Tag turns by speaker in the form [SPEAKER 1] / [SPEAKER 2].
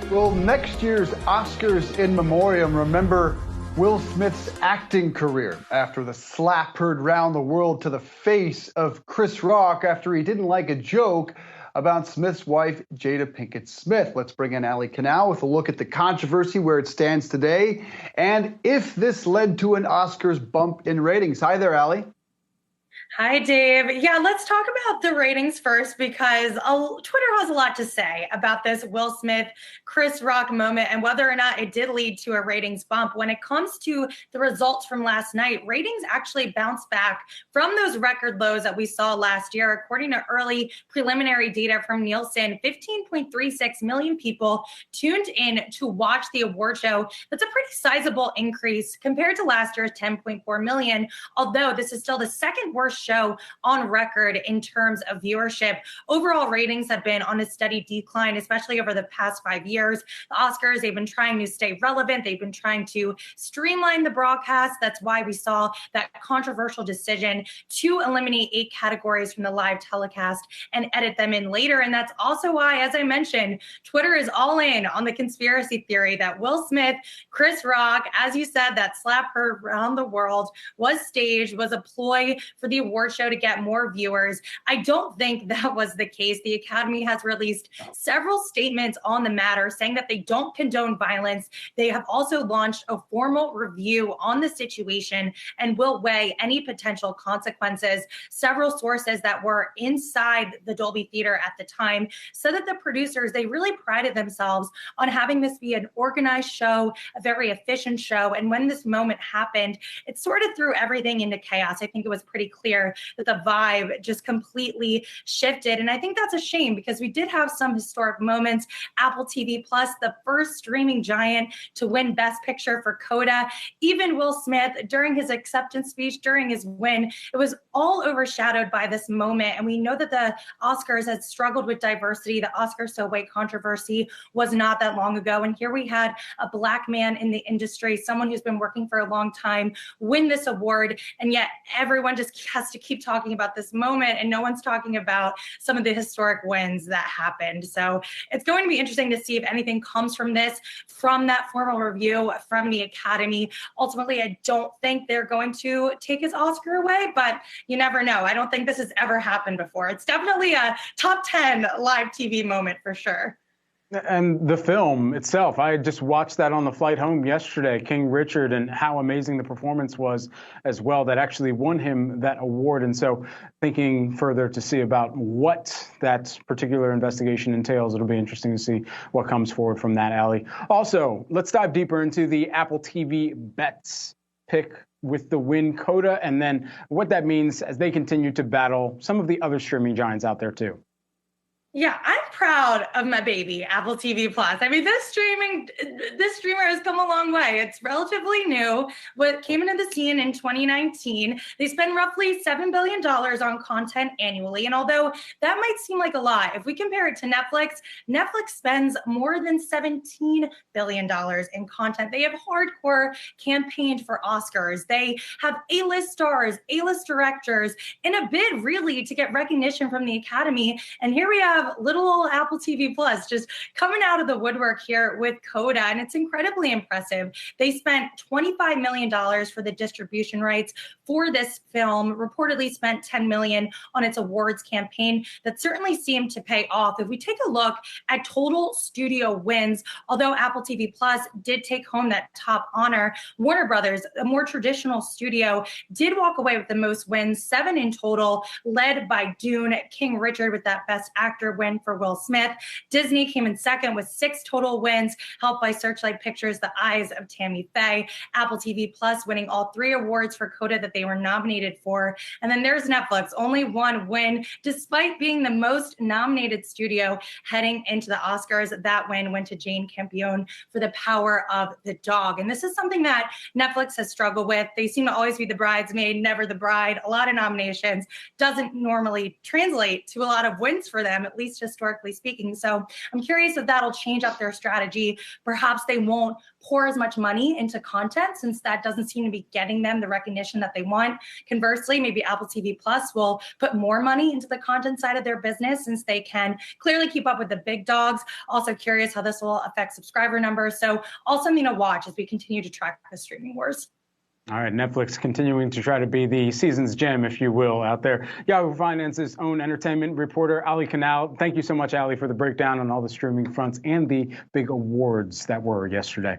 [SPEAKER 1] Will next year's Oscars in memoriam remember Will Smith's acting career after the slap heard round the world to the face of Chris Rock after he didn't like a joke about Smith's wife, Jada Pinkett Smith? Let's bring in Canal with a look at the controversy, where it stands today, and if this led to an Oscars bump in ratings. Hi there, Ali.
[SPEAKER 2] Hi, Dave. Yeah, let's talk about the ratings first, because Twitter has a lot to say about this Will Smith, Chris Rock moment and whether or not it did lead to a ratings bump. When it comes to the results from last night, ratings actually bounced back from those record lows that we saw last year. According to early preliminary data from Nielsen, 15.36 million people tuned in to watch the award show. That's a pretty sizable increase compared to last year's 10.4 million, although this is still the second worst show on record in terms of viewership. Overall ratings have been on a steady decline, especially over the past 5 years. The Oscars, they've been trying to stay relevant. They've been trying to streamline the broadcast. That's why we saw that controversial decision to eliminate 8 categories from the live telecast and edit them in later. And that's also why, as I mentioned, Twitter is all in on the conspiracy theory that Will Smith, Chris Rock, as you said, that slap heard around the world was staged, was a ploy for the award show to get more viewers. I don't think that was the case. The Academy has released several statements on the matter saying that they don't condone violence. They have also launched a formal review on the situation and will weigh any potential consequences. Several sources that were inside the Dolby Theater at the time said that the producers, they really prided themselves on having this be an organized show, a very efficient show. And when this moment happened, it sort of threw everything into chaos. I think it was pretty clear that the vibe just completely shifted. And I think that's a shame, because we did have some historic moments. Apple TV Plus, the first streaming giant to win Best Picture for Coda. Even Will Smith, during his acceptance speech, during his win, it was all overshadowed by this moment. And we know that the Oscars had struggled with diversity. The Oscar so white controversy was not that long ago. And here we had a Black man in the industry, someone who's been working for a long time, win this award. And yet everyone just has to keep talking about this moment, and no one's talking about some of the historic wins that happened. So it's going to be interesting to see if anything comes from this, from that formal review from the Academy. Ultimately, I don't think they're going to take his Oscar away, but you never know. I don't think this has ever happened before. It's definitely a top 10 live TV moment for sure.
[SPEAKER 3] And the film itself, I just watched that on the flight home yesterday, King Richard, and how amazing the performance was as well, that actually won him that award. And so thinking further to see about what that particular investigation entails, it'll be interesting to see what comes forward from that, Ali. Also, let's dive deeper into the Apple TV bets pick with the win, Coda, and then what that means as they continue to battle some of the other streaming giants out there too.
[SPEAKER 2] Yeah, I'm proud of my baby, Apple TV Plus. I mean, this streamer has come a long way. It's relatively new. What came into the scene in 2019, they spend roughly $7 billion on content annually. And although that might seem like a lot, if we compare it to Netflix, Netflix spends more than $17 billion in content. They have hardcore campaigned for Oscars. They have A-list stars, A-list directors, in a bid really to get recognition from the Academy. And here we have little old Apple TV Plus just coming out of the woodwork here with Coda, and it's incredibly impressive. They spent $25 million for the distribution rights for this film, reportedly spent $10 million on its awards campaign. That certainly seemed to pay off. If we take a look at total studio wins, although Apple TV Plus did take home that top honor, Warner Brothers, a more traditional studio, did walk away with the most wins, 7 in total, led by Dune, King Richard with that Best Actor win for Will Smith. Disney came in second with 6 total wins, helped by Searchlight Pictures' The Eyes of Tammy Faye. Apple TV Plus winning all 3 awards for Coda that they were nominated for. And then there's Netflix, only 1 win, despite being the most nominated studio heading into the Oscars. That win went to Jane Campion for The Power of the Dog. And this is something that Netflix has struggled with. They seem to always be the bridesmaid, never the bride. A lot of nominations doesn't normally translate to a lot of wins for them, at least historically speaking. So I'm curious if that'll change up their strategy. Perhaps they won't pour as much money into content since that doesn't seem to be getting them the recognition that they want. Conversely, maybe Apple TV Plus will put more money into the content side of their business since they can clearly keep up with the big dogs. Also curious how this will affect subscriber numbers. So all something to watch as we continue to track the streaming wars.
[SPEAKER 3] All right, Netflix continuing to try to be the season's gem, if you will, out there. Yahoo Finance's own entertainment reporter, Ali Canal. Thank you so much, Ali, for the breakdown on all the streaming fronts and the big awards that were yesterday.